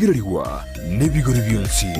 Girariwa nebigori byonsi.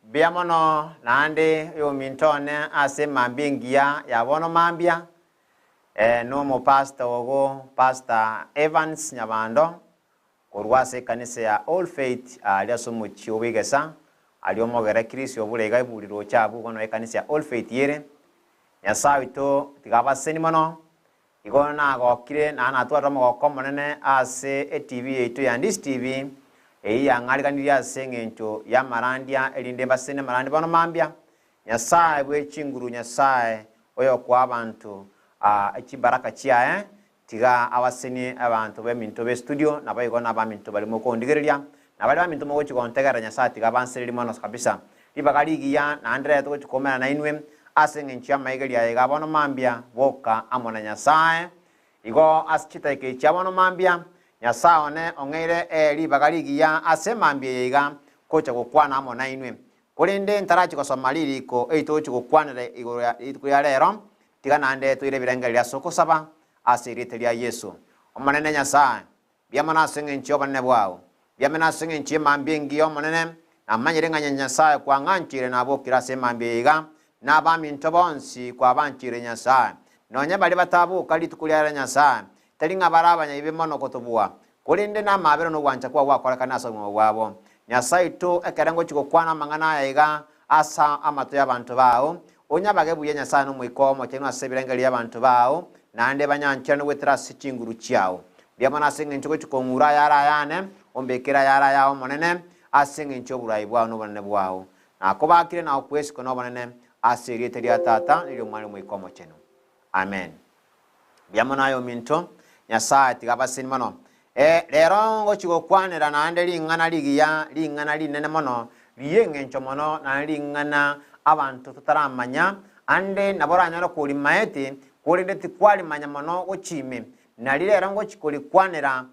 Biamono nande yo mintone ase mambingia ya bono mambia no mo pastor ogo Pastor Evans Nyabando korwase kanisa ya All Faith ali somo chiobegesa ali omogere Kristo obulega ibuliro chabu kono kanisa ya All Faith yere yasawito tigabaseni mono igona nagokire na natwara mogoko monene ase TV eto ya Ndis TV ya ngalikanira sengento ya marandia elinde basene marandi bano mambia nyasaye bwe chinguru nyasaye oyo kwa abantu ekibaraka kya tiga abaseni abantu be minto be studio nabayigona ba minto bali moko ndigereria nabali ba minto moko chikontegera nyasaye tiga banserili mono kabisa libagaligiya na andre to chikomera na inwe asengenchi ya maigeria ya bano mambia boka amona nyasaye igo aschita ke chabano mambia nyasaye ne ongeire eri bagaligiya asemambie yiga kocha gukwana amo na inwe kulinde ntarachi ko somaliri ko eito chikukwanire igya lero tigana ande tuire birenge lya soko saba asirite lya Yesu omanene nyasaye byamana senge nchi obane bwao byamana senge nchi mambie ngiyo omanene amanyire nganya nyasaye kwa nganchire nabo kirase mambie yiga nabami ntobonsi kwa banchire nyasaye nonye bali batabu kali tukulyara nyasaye telinga barabanya ibemono kotobua kulinde na mabero no wancha kwa wakora kanasa ngo wabo nyasaye to ekerango chikokwana mangana yiga asa amato y'abantu bao onyabage buye nyasaye no mwikomo cyeno asebirengeli y'abantu bao nande banyanchano wetrasi chinguru cyao byamana singe nchiko chikongura yara yane ombekera yara yao monene asinge ncho burayi bwao no banene bwao nakobakire na okwesi kono banene asirite lya tata nilyo mwali mwikomo cyeno amen byamana yo minto nyasaye tigabasini mano lero ngo chigokwanira nande lingana ligiya lingana linene mono liyenge ncho mono na lingana abantu tutaramanya ande naboranyoro kuli maeti kulinde tikwali manya mono ochime na lero ngo chikolikwanira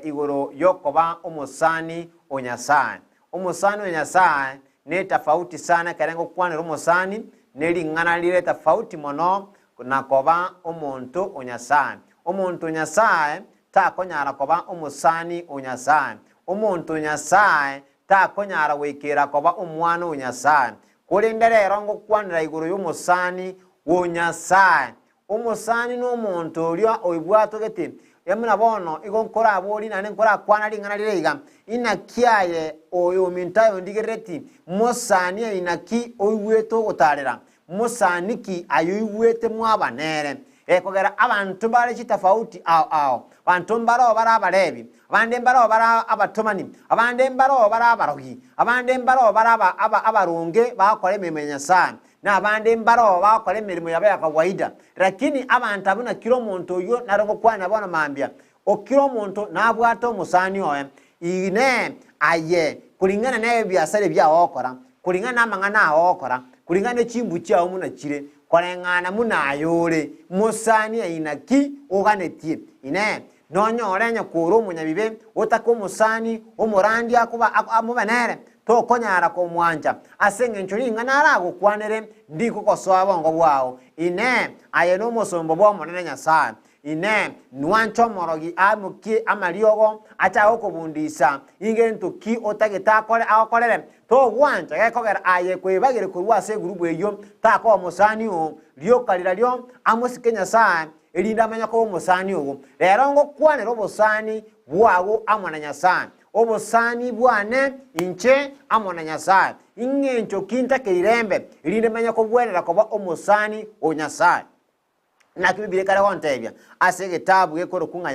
igoro yokoba umusani onyasaye umusani onyasaye ne tofauti sana karengo kwanira umusani ne lingana lile tofauti mono nakoba umuntu onyasaye umuntu onyasaye takonyara koba umusani onyasaye umuntu onyasaye takonyara wekera koba umwana onyasaye kulinde lero ngo kwanira iguru y'umusani onyasaye umusani no muntu olya oibwato gete yamuna bono igonkora aboli nane nkora kwana lingana lireiga inakiaye oyo mintayo ndigereti musani inaki oibweto otarera musaniki ayoibwete mwabanere kogera abantu bale chitafauti ao abantu mbaro bara abalebi abande mbaro bara abatomani abande mbaro bara abarogi abande mbaro bara abarunge bakore memenya sana na abande mbaro bakore mirimo yabe akawaida lakini abantu abuna kilo muntu yo narongo kwana bona mambia okiro muntu nabwato musani oye ine aye kulingana naye byasale bya okora kulingana amangana okora kulingana chimbu cya umuna chire korengana munayore musani inaki oganetie ine nonyorenya kuro munyabibe otako musani omurandi akuba amubanere to konyara ko mwanja asenge nchuringa narago kwanere ndiko koswaba ngo bwao ine ayeno musombo bwo monene nyasaye ine nuancho morogi amuki amariogo acha okobundisa ingento ki otageta akore akorere to gwanja gekogera aye kwibagire kurwase gurubu eyo tako musani o lyokalira lyo amusike nyasaye elinda manya ko musani ogo lero ngo kwanera obusani bwawo amwana nyasaye obusani bwane inche amwana nyasaye ingencho kinta keirembe elinda manya ko bwenera koba omusani o nyasaye na kibibire kare hontebya ase gitabu gekoro kunga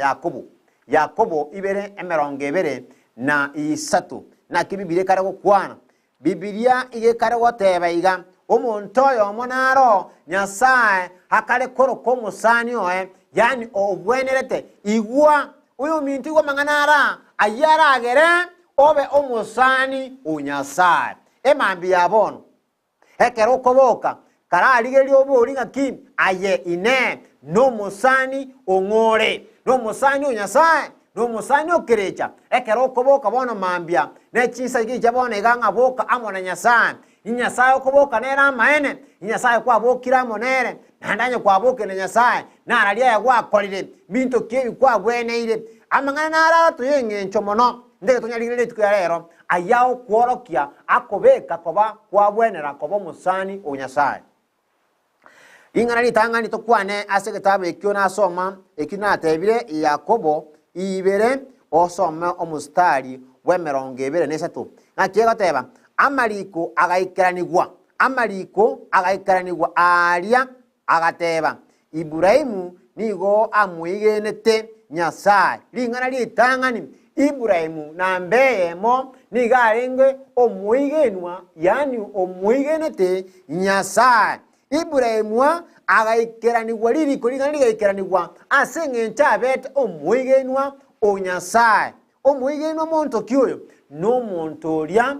Yakobo ibere emerongo ebere na isatu na kibibire kare gukwana Bibilia ige kare goteba iga omuntu oyo monaro Nyasaye hakare koroko musani oe yani obwenerete igwa uyu mintu igwa manganara ayara agere obe omusani Nyasaye emambi yabono ekero koboka karaligeri oburinga kim aye ine no musani ongore no musani Nyasaye no musani okerecha ekero koboka bono mambia ne chisa gije bono iganga boka amona Nyasaye Nyasaye koboka nera maene Nyasaye kwa bokira monere nandanye kwa boke ne Nyasaye naralia yagwa kolire binto kebi kwa bweneire amangana nara tuyenge nchomono ndege tonyalire tukuya rero ayao kworokia akobeka koba kwa bwenera kobo musani Nyasaye ingana litangani tokwane ase kitabu ekyo nasoma ekina tebire Yakobo ibere osoma omustari wemerongo ebere nesatu ngakiega teba amaliko agaikaranigwa alia agateba Ibrahimu nigo amuigenete Nyasaye lingana litangani Ibrahimu nambeyemo nigarenge omuigenwa yani omuigenete Nyasaye Ibrahimu agaikeranigwa liriko lingana ligaikeranigwa asenge nchabete omuigenwa Nyasaye omuigenwa monto kyoyo no monto lya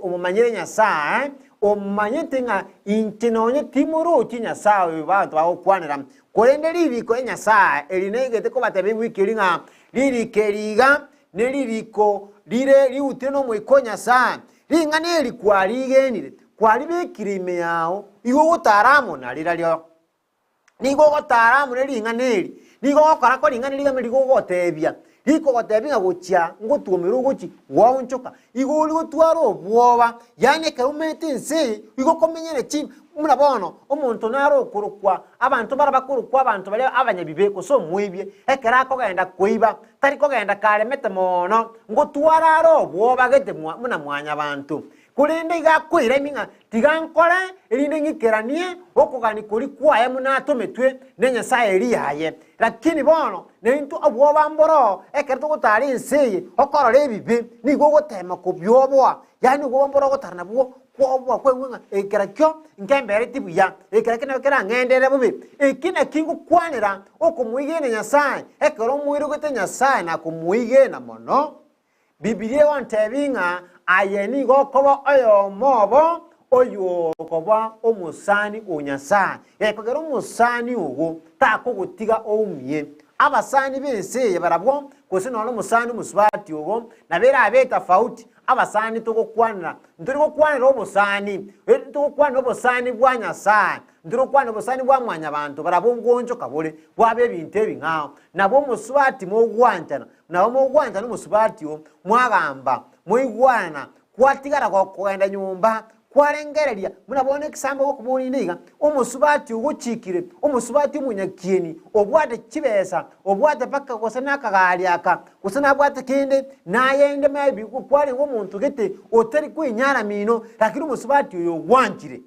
omumanyire Nyasaye omumanyite nga intinonye timoro Nyasaye bantu bakwanira korende liriko Nyasaye elinegete ko batebe wikiringa lirikeriga neliriko lire liutire no mwiko Nyasaye lingana elikwaligenire kwali bekirime yao igo gotaramu nalira lyo nigo gotaramu nelingana eli nigo gokora ko lingana liga meligo gotebia liko gotebinga gocha ngotumira gochi waunchoka igo ligo twaro bwoba yani karumete nse igo komenyere chi muna bono omuntu naro kurukwa abantu barabakurukwa abantu bale abanyabibeko so mwibye ekera ko genda kuiba tari ko genda karemete mono ngotwararo bwoba gete muna mwanya abantu kulinde igakwire minga tigankore elinde ngikeranie okugani kuri kwaye muna tometwe ne Nyasaye elihaye lakini bono neintu abwoba mboro ekerto gutari nseye okorora ebibe nigo gotema kubyobwa yani go mboro gotarna bwo kwobwa kwenga ekerakyo nkembere tibuya ekerakina kera ngendere bubi ekina kingu kwanira okumuigene Nyasaye ekero muiro gote Nyasaye na kumuigena mono Bibilia wantebinga ayeni gokobo oyo mobo oyo koba omusani Nyasaye ekogero omusani ugo takugutiga omye abasani bense barabwo kose no omusani musubati ugo nabera abeta fauti abasani tugokwanira ndiri gokwanira obusani tugokwanira obusani bwa Nyasaye ndiri gokwanira obusani bwa mwanya abantu barabo ngonjo kabole bwabe bintu ebingao nabo musubati mogwantana nabo mogwantana musubati o mwagamba mwigwana kwatigara kwenda nyumba kwarengereria munabone kisambo okubuliniga omusubati uguchikire omusubati munyakieni obwate kibesa obwate paka kosana kagaliaka kosana bwate kinde nayende maybe kwali omuntu gete oteri kwinyara mino lakini omusubati uyo gwanchire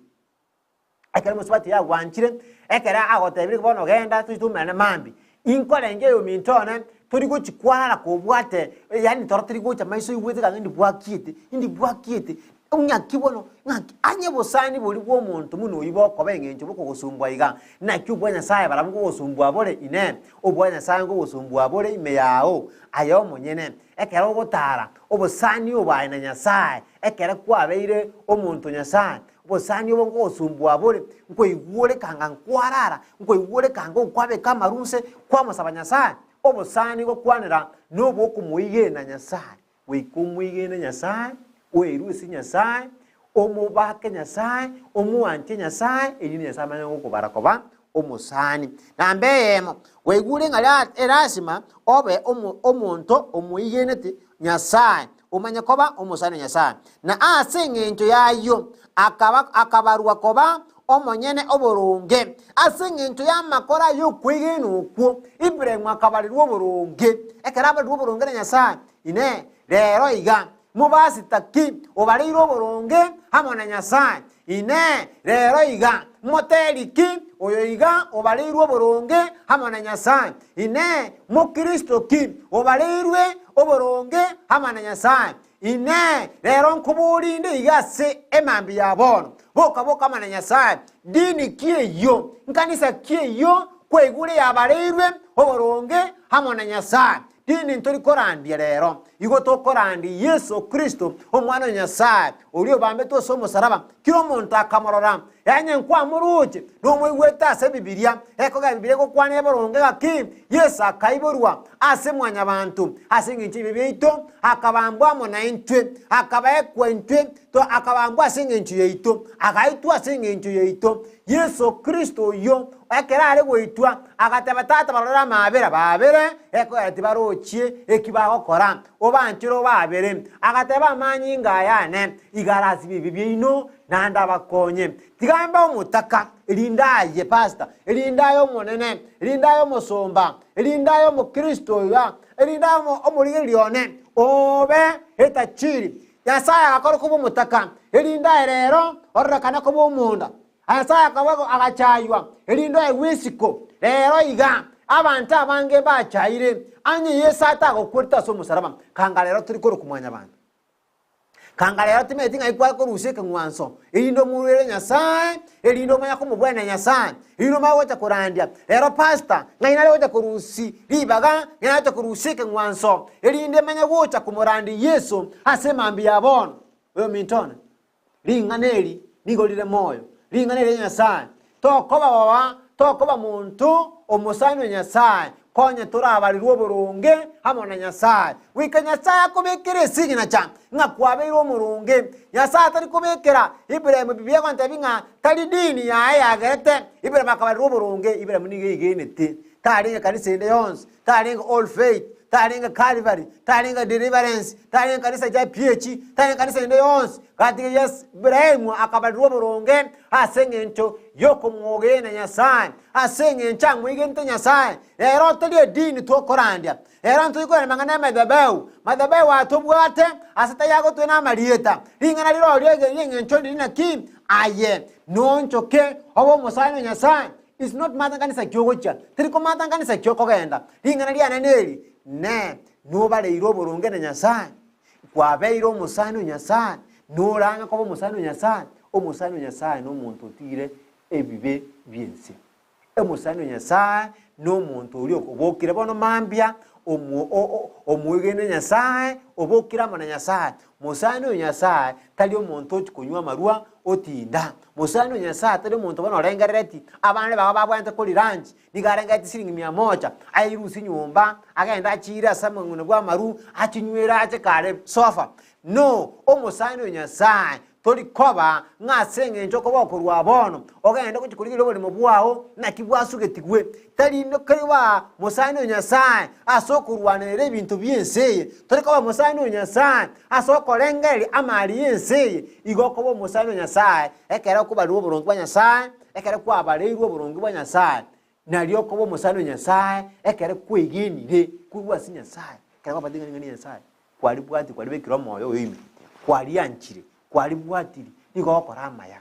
ekera omusubati ya gwanchire ekera agotebire bono genda tutumene mambi inkolenge yo mintone turi guchikwara ko bwate yani torotiri gucha maiso yubwete kandi bwakite unyakibono ngaki anye bosani boli bwo muntu muno yiboko bengenje boko gusumbwa iga na kyubwa Nyasaye baramugo gusumbwa bole ine obwa Nyasaye ngo gusumbwa bole ime yao ayo monyene ekera gotara obosani obaina Nyasaye ekera kwabeire omuntu Nyasaye obosani obongo gusumbwa bole ngo igure kanga nkwarara ngo igure kanga kwabe kamarunse kwamusaba Nyasaye obosani go kwanira nobo kumuigena Nyasaye wikumuigena Nyasaye oerusi Nyasaye omubake Nyasaye omuante Nyasaye elini Nyasaye manyo kubarakoba omusani nambeyemo weigure ngala erasima obe omuntu omuigenete Nyasaye umanya koba omusani Nyasaye na asengenjo yayo akabarwa koba omonyene oboronge asengenjo yamakora yo kwigenu kwo Ibrahimu akabarirwa oboronge ekarabarirwa oboronge Nyasaye ine rero iga mubasi taki obaliro boronge hamona Nyasaye ine rero iga moteliki oyo iga obaleirwe oboronge hamwe na Nyasaye. Ine mukristo ki obaleirwe oboronge hamwe na Nyasaye. Ine rero nkubulinde igase emambi yabono boka hamwe na Nyasaye. Dini kiyo nkanisa kiyo kwegule yabaleirwe oboronge hamwe na Nyasaye. Dini ntori korandi rero igo to korandi Yesu Kristo omwana wa Nyasaye uriyo bambe to somo saraba kiro muntu akamorora yanye nkwa muruke no mwigweta se Biblia eko ga Biblia ko kwane boronge gaki Yesu akaiborwa ase mwanya bantu asinginchi bibito akabambwa mo na intwe akabaekwa intwe to akabambwa asinginchi yeito akaitwa asinginchi yeito Yesu Kristo yo ekera ari goitwa agatebatata barora mabera babere eko ati barochie ekibago kora obanchiro babere agateba manyi ngayane igarazi bibibino nanda bakonye tigamba omutaka elindaye pastor elindayo monene elindayo musomba elindayo mukristo ya elindayo omuliyone obe etachiri Yasaya akora kubo mutaka elindaye rero orakana kubo munda Yasaya akabago agachaywa elindo ewisiko rero iga abantu abange bachaire anye Yesu atagokurta so musaraba kanga rero turi koro kumwanya abantu kanga rero timetinga ikwa ko ruseke ngwanso elindo murere Nyasaye elindo manya ko mubwana Nyasaye elindo mawocha kurandia rero pastor ngaina wocha kurusi libaga ngaina kuruseke ngwanso elinde manya wocha kumurandi Yesu asema mbi yabona we mintone linganeli nigolire moyo linganeli Nyasaye tokoba baba tokoba muntu omusani wa Nyasaye konye turabalirwo burunge hamwe na Nyasaye wika Nyasaye kubekere sigina cha ngakwabeirwo murunge Nyasaye atari kubekera Ibrahim Biblia kwanta binga tali dini ya gerete Ibrahim akabalirwo burunge Ibrahim nige igenete taringa kanisa inde yons taringa all faith taringa Calvary taringa deliverance taringa kanisa ja PH taringa kanisa inde yons kati yes Ibrahim akabalirwo burunge asengento yoko mwoge na Nyasaye asenge nchangu igente Nyasaye rero tali dini to korandia rero nto ikora mangana madabeu atobwate asata yago to na marieta ringana liro lyege nchondi na kim aye nonchoke obo musani Nyasaye is not matanganisa kyogocha tiriko matanganisa kyoko genda ringana lyana neli ne nobale iro boronge na Nyasaye kwa beiro musani Nyasaye noranga ko musani Nyasaye omusani Nyasaye no muntu tire ebibe byense emusani Nyasaye no muntu uri okobokira bono mambia omwegene Nyasaye obokira mana Nyasaye musani Nyasaye tali omuntu okunywa marua otinda musani Nyasaye tali omuntu bono rengereti abane baba bwante kuli range nigarengeti siringi 100 airusi nyumba agenda achira samangune gwa maru achinywera achekare sofa no omusani Nyasaye toli koba ngasenge njoko bokorwa bono ogenda kuchikulira boli mubwaho nakibwasugetigwe tali no kaliwa musani Nyasaye asokurwanere ebintu byenseye toli koba musani Nyasaye asokorengeri amali yenseye igokobo musani Nyasaye ekera kubalwa burungu bwa Nyasaye ekera kwabalerwa burungu bwa Nyasaye naliyo kobo musani Nyasaye ekera kwegenire kuwa si Nyasaye ekera kwabadinga ngani Nyasaye kwali bwati kwali bekira moyo oyimi kwali yanchire kwali bwatiri nigo koramaya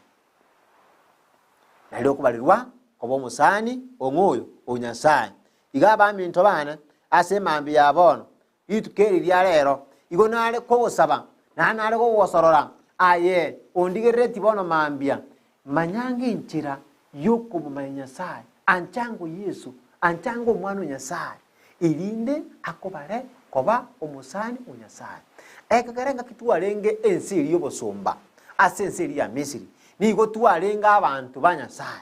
nalyo kubalirwa kobo musani ongoyo onyasaye igaba minto bana asemambi yabono itukeri lya lero igo nale ko saba nale ko wosorora aye ondigereti bono mambia manyange nchira yoko bumanya Nyasaye anchango Yesu anchango mwana Nyasaye ilinde akobare koba omusani onyasaye ekagarenga kitwarenga ensiri yobosomba asensiri ya Misiri nigo twarenga abantu banyasaye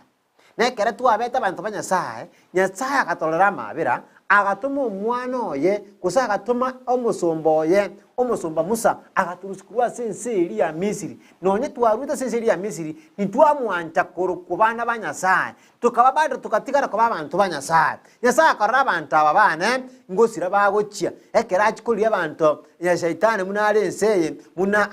nekere twabeta abantu banyasaye Nyasaye akatolera mabira agatuma omwana oye kusa agatuma omusomba Musa agaturusikurwa sensiri ya Misiri nonye twaruta sensiri ya Misiri nitwamwanja kubana banyasaye tukababado tukatigara kuba abantu banyasaye Nyasaye akarara abantu ababane ngosira bagochia ekera chikoli abantu ya shaitani munalenseye muna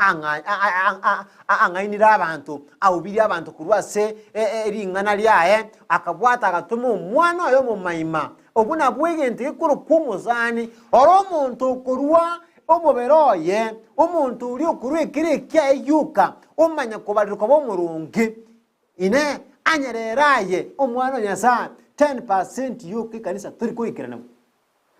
angainira abantu awubiri abantu kurwa se eringana lyaye akabwata agatuma omwana oyo mu mayima obuna bwegente ikuru kumuzani oro omuntu kurwa omuberoye omuntu uri okurwe kirekya eyuka omanya kubalirwa bomurungi ine anyereraye omwana nyasaye 10% yuko kanisa turi kuikirana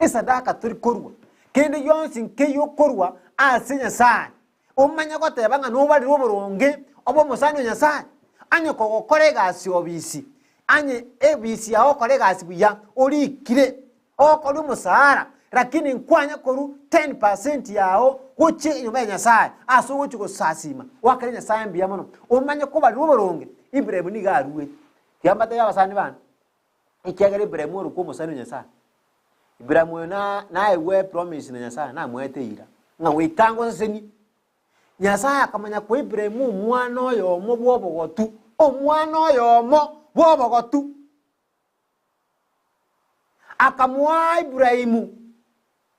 isadaka turi korwa kende yonsi nke yokorwa asinya saye umanya goteba nga nobari roboronge obo musano nyasaye anye ko koregasi obisi anye ebisi ya koregasi buya orikire okori musara lakini nkwanya koru 10% yao kuchi inyuma nyasaye aso wuchi ko sasima wakare nyasaye mbiya mono umanya ko bari roboronge Ibrahim ni garuwe yambata yabasani bana ikyagere Ibrahim uruko musano nyasaye Ibrahim na ewe promise na nyasaye na mwete nga witango seni nyasaye akamanya ko Ibrahim umwana oyo mo bwobogotu omwana oyo mo bwobogotu akamwa Ibrahim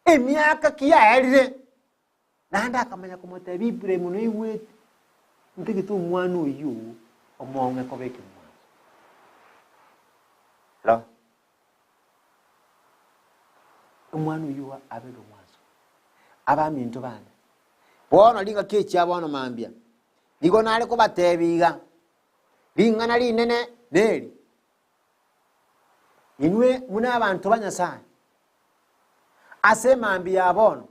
emyaka kiyarire nanda akamanya ko motabi Ibrahim no iwete ntigitu umwana oyo omonge ko beke mwana umwana oyo abego mwanzo abaminto bana bono linga kechi abono mambia nigo nale ko batebiga linga nali nene neri inwe muna abantu banyasana ase mambia abono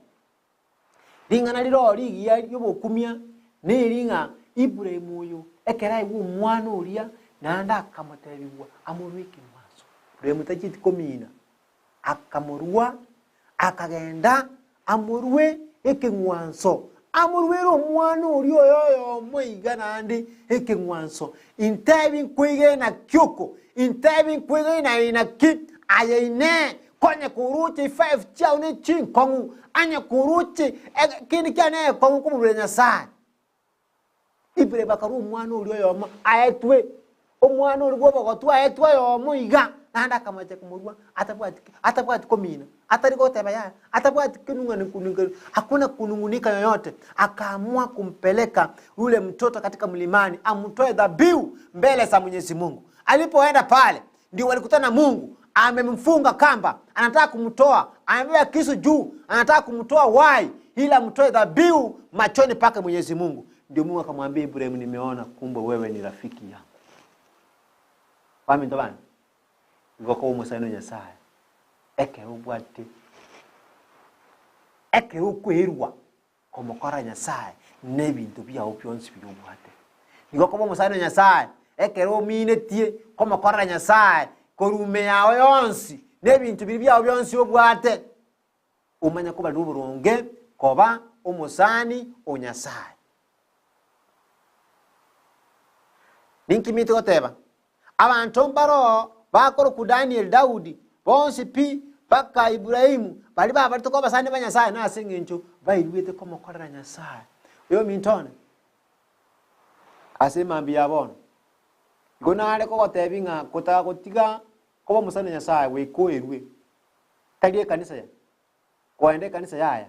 linga nali roli giya yobokumia nelinga Ibrahim oyo ekera ibu umwana oria nanda akamotebiwa amurwike mwanzo Ibrahim tajiti komina akamurwa akagenda amurwe ekengwanso amurwero mwana uri oyo moiga nandi ekengwanso intabi kwige na kyoko intabi kwige na inaki ayine konye kuruchi 5 chao ne chinkongu anya kuruchi kini kyane kongu kumurenya sa Ibrahim bakaru mwana uri oyo mo ayetwe omwana uri bobogotwa ayetwe yo moiga nanda kamaje kumurwa atabwati komina atariko tebaya atabwati kununga hakuna kunungunika yoyote akaamua kumpeleka yule mtoto katika mlimani amtoe dhabihu mbele za Mwenyezi Mungu alipoenda pale ndio walikutana Mungu amemfunga kamba anataka kumtoa amebeba kisu juu anataka kumtoa wai ila mtoe dhabihu machoni pake Mwenyezi Mungu ndio Mungu akamwambia Ibrahim nimeona kumbe wewe ni rafiki yangu pamoja bana ngoko umusano nyasaye eke ubwate eke ukwirwa komokora nyasaye nebintu bya opyonsi byubwate ngoko umusano nyasaye eke rominetie komokora nyasaye korume yawe yonsi nebintu bya byonsi ubwate umanya ko baruburonge koba umusani onyasaye ninki mito goteba abantu mbaro bakoro ku Daniel Daudi bonsi pi baka Ibrahimu bali baba to ko basane banyasaye na asengencho bayirwete ko mokorera nyasaye yo mintone asema mbiya bono gonale ko gotebinga kota gotiga ko musane nyasaye we ko erwe taliye kanisa ya koende kanisa yaya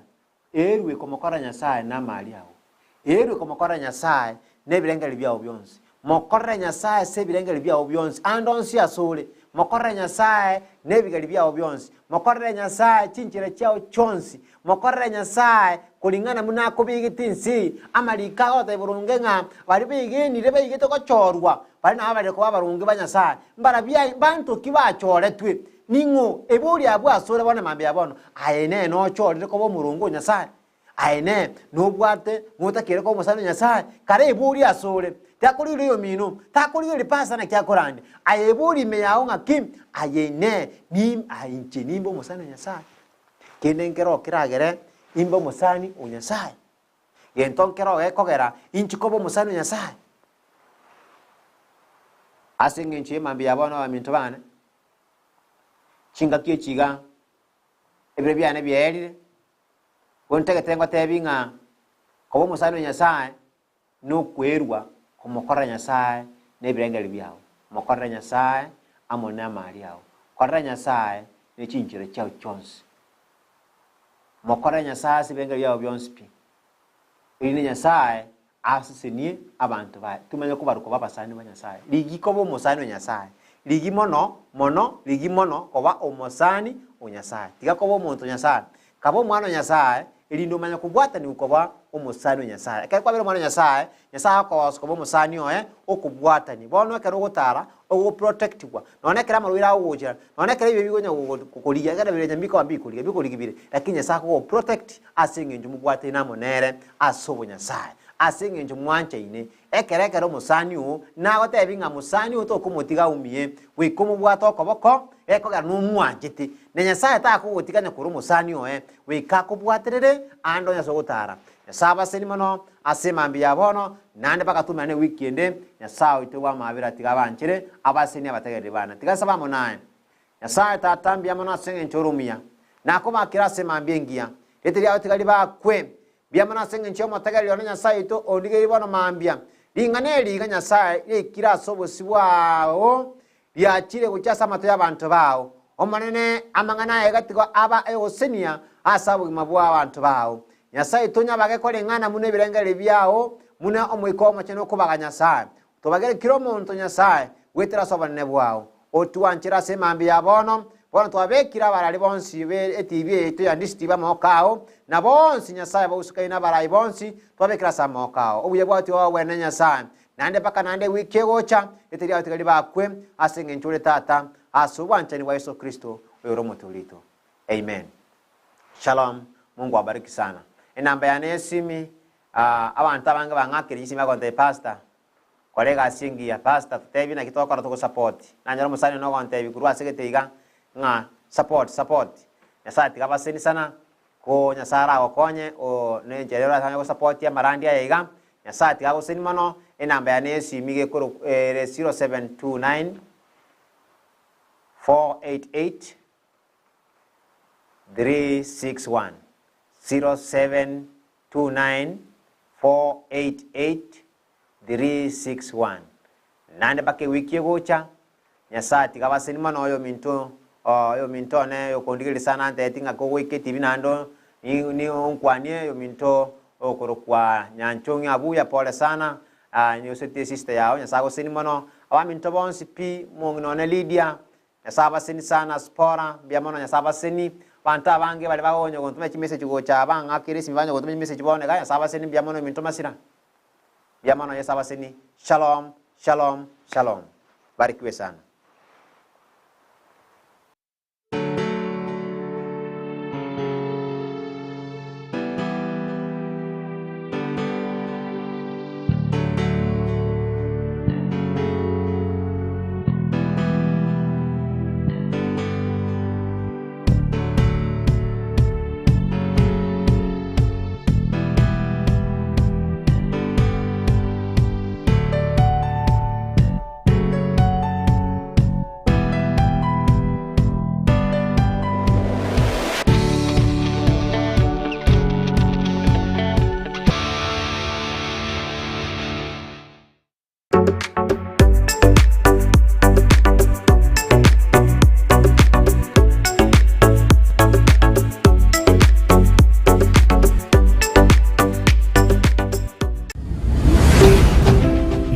erwe ko mokorera nyasaye na mali yawo erwe ko mokorera nyasaye ne birengeli byawo byonsi mokorera nyasaye se birengeli byawo byonsi andonsi asole mokorera nyasaye ne bigali byawo byonsi mokorera nyasaye chinchira chao chonsi mokorera nyasaye kulingana munako bigitinsi amalika ote burungenga bali bigini rebe yigito ko chorwa bali na abali ko abarungi banyasaye mbara bya bantu kibachore twe ningo ebuli abwa asole bana mambe yabono ayene no chorire ko bo murungu nyasaye ayene no bwate mutakire ko musana nyasaye kare ebuli asole takuri liyo mino takuri lipasa na kyakorande ayebuli meyawo ngakim ayene nim ayinche nimbo musana nyasaye kendenkero kiragere imbo musani onyasaye yentonkero ekogera inchikobo musana nyasaye asingenche mambi yabona wa minto bana chinga kiechiga ebre byane byerire gontege tengo tebinga kobo musana nyasaye no kwerwa komokora nyasaye ne birengeli byawo mokora nyasaye amona mali yawo korra nyasaye ne chinchire chao chonsi mokora nyasaye sibengeli byawo byonsi pi ili nyasaye asisenie abantu ba tumenya ko baruko babasani banyasaye ligi ko bo musani nyasaye ligi mono koba omosani onyasaye tiga ko bo muntu nyasaye kabo mwana nyasaye elindo manya kubwata ni ukoba umusani Nyasaye kai kwabira mwana Nyasaye ko waskoba umusani oye okubwata ni bono kero gutara ogo protectwa none kera marwira ugujira none kera ibe bigonya kukuriya kada bire nyambika wambikuriya bikurigibire lakini Nyasaye ko protect asinge njumu bwate namonere asobo Nyasaye asinge njumu mwanche ine ekerekero umusani o nago tebinga musani o to kumutiga umie wikumu bwata okoboko ekoga numwanjiti ne Nyasaye ta kugutikanya kuru musani oye wikakubwaterere ando Nyasaye gutara Nyasaye seni mono asemambi yabono nande bakatumane weekend Nyasaye itewa mabira tigabanchire abaseni abategere bana tigasaba monaye Nyasaye tatambia mono asenge nchorumia nakoma kira semambi ngia etiri abategari bakwe biamana asenge nchomo tegari ono Nyasaye to odigeri bono mambia linganeli ga Nyasaye ikira sobosibwao byakire gucyasa amato y'abantu bawo omanene amangana egatigo aba eosenia asabu mabwa abantu bawo Nyasaye tonya bagekore ngana mune birengere byao mune omwiko macheno kubaga Nyasaye tobagere kiro muntu Nyasaye wetera sobanene bwao otuanchira semambi yabono bono twabekira barali bonsi be etibye to yandistiba mokao na bonsi Nyasaye bausukaina barali bonsi twabekira samokao obuye bwati wawene Nyasaye nande paka nande wikegocha eteri abategari bakwe asenge nchure tata asubanchani wa Yesu Kristo oyoro mutulito amen. Shalom, Mungu abariki sana. Enamba ya nesimi abantu abanga bangakira yisimi akonte pastor kolega singi ya pastor tutebi na kitoko ratoko support nanyara musani no konte bikurwa segeteiga nga support Nyasaye tigabaseni sana ko Nyasara okonye o nenjerera tango support ya marandi ya iga Nyasaye tigabaseni mano enamba ya nesimi ge koro 0729 488 361 0729 488 361 nande bake wiki gocha Nyasaye tigabaseni mano oyo minto ne yo kondigiri sana ante tinga ko wiki TV nando ni onkwanie yo minto okorokwa nyanchongi abuya pole sana ni osete sister yao Nyasaye goseni mano awa minto bonsi pi mongno ne Lydia Nyasaye baseni sana spora bia mano Nyasaye baseni banta bange bali bagonyo gontume chimessage gocha banga kirisi banyo gontume message bone ga Nyasaye baseni bia mano minto masira bia mano Nyasaye baseni shalom shalom shalom barikiwe sana.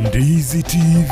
Ndizi TV.